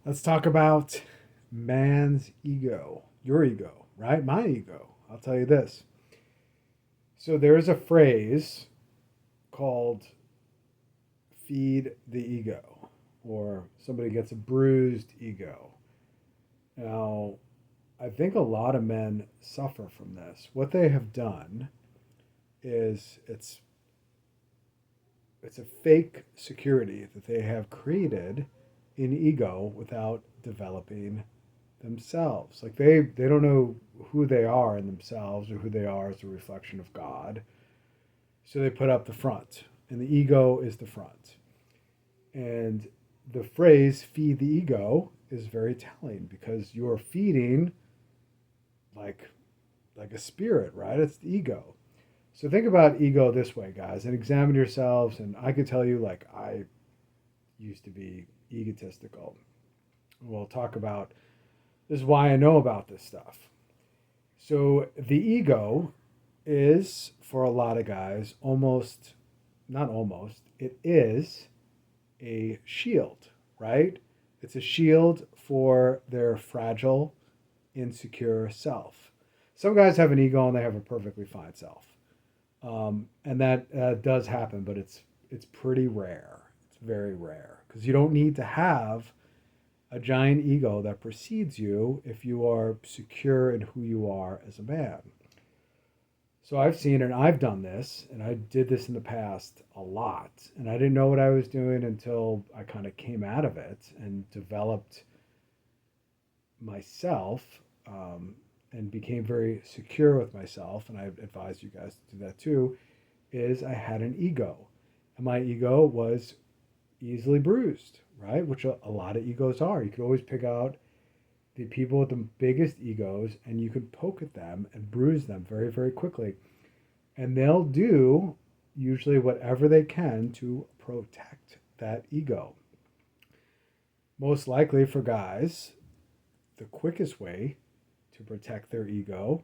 Let's talk about man's ego, your ego, right? My ego. I'll tell you this. So there is a phrase called feed the ego, or somebody gets a bruised ego. Now, I think a lot of men suffer from this. What they have done is it's a fake security that they have created in ego without developing themselves. Like they don't know who they are in themselves or who they are as a reflection of God. So they put up the front, and the ego is the front. And the phrase feed the ego is very telling because you're feeding like like a spirit, right? It's the ego. So think about ego this way, guys, and examine yourselves. And I could tell you, like, I used to be egotistical. We'll talk about this is why I know about this stuff. So the ego is for a lot of guys almost not almost, it is a shield, right? It's a shield for their fragile, insecure self. Some guys have an ego and they have a perfectly fine self. And that does happen, but it's pretty rare. It's very rare because you don't need to have a giant ego that precedes you if you are secure in who you are as a man. So I've seen and I've done this, and I did this in the past a lot, and I didn't know what I was doing until I kind of came out of it and developed myself and became very secure with myself. And I advise you guys to do that too. Is I had an ego, and my ego was easily bruised, right? Which a lot of egos are. You could always pick out the people with the biggest egos and you could poke at them and bruise them very, very quickly. And they'll do usually whatever they can to protect that ego. Most likely for guys, the quickest way to protect their ego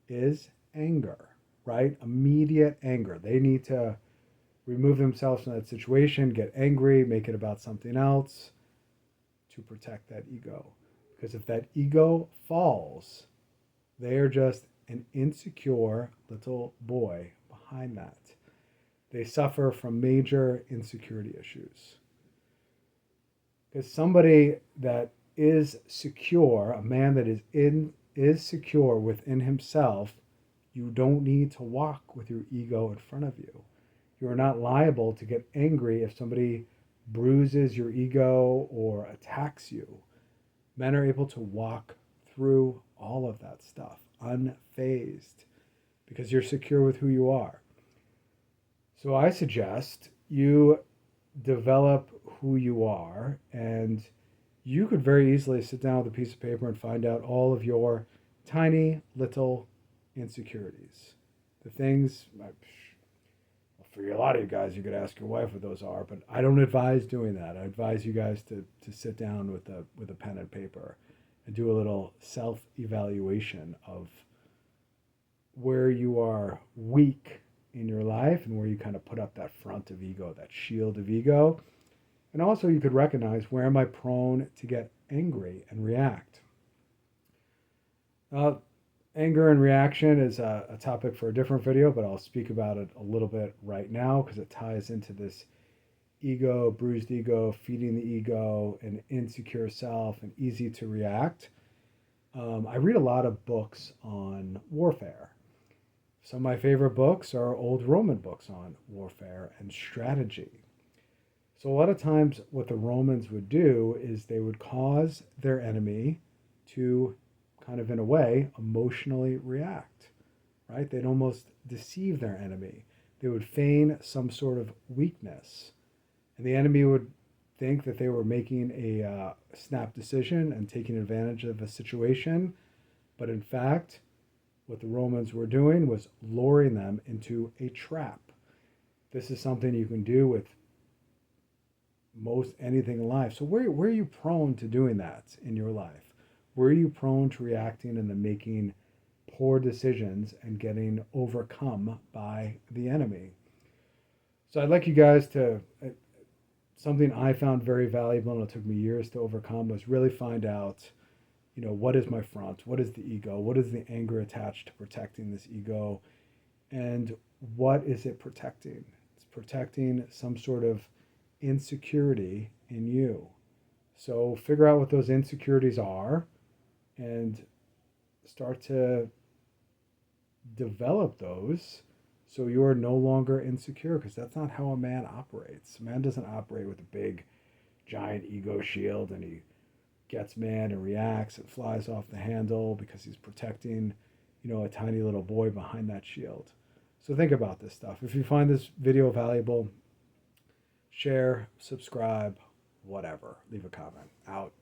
is anger, right? Immediate anger. They need to remove themselves from that situation, get angry, make it about something else to protect that ego. Because if that ego falls, they are just an insecure little boy behind that. They suffer from major insecurity issues. Because somebody that is secure, a man that is secure within himself, you don't need to walk with your ego in front of you. You are not liable to get angry if somebody bruises your ego or attacks you. Men are able to walk through all of that stuff unfazed because you're secure with who you are. So I suggest you develop who you are, and you could very easily sit down with a piece of paper and find out all of your tiny little insecurities. The things, for a lot of you guys, you could ask your wife what those are, but I don't advise doing that. I advise you guys to sit down with a pen and paper and do a little self evaluation of where you are weak in your life and where you kind of put up that front of ego, that shield of ego. And also, you could recognize where am I prone to get angry and react. Uh, Anger and reaction is a topic for a different video, but I'll speak about it a little bit right now because it ties into this ego, bruised ego, feeding the ego, an insecure self, and easy to react. I read a lot of books on warfare. Some of my favorite books are old Roman books on warfare and strategy. So, a lot of times, what the Romans would do is they would cause their enemy to kind of, in a way, emotionally react, right? They'd almost deceive their enemy. They would feign some sort of weakness. And the enemy would think that they were making a snap decision and taking advantage of a situation. But in fact, what the Romans were doing was luring them into a trap. This is something you can do with most anything in life. So where are you prone to doing that in your life? Where are you prone to reacting and then making poor decisions and getting overcome by the enemy? So I'd like you guys to something I found very valuable, and it took me years to overcome, was really find out, what is my front? What is the ego? What is the anger attached to protecting this ego? And what is it protecting? It's protecting some sort of insecurity in you. So figure out what those insecurities are and start to develop those so you're no longer insecure, because that's not how a man operates. A man doesn't operate with a big, giant ego shield and he gets mad and reacts and flies off the handle because he's protecting, a tiny little boy behind that shield. So think about this stuff. If you find this video valuable, share, subscribe, whatever. Leave a comment. Out.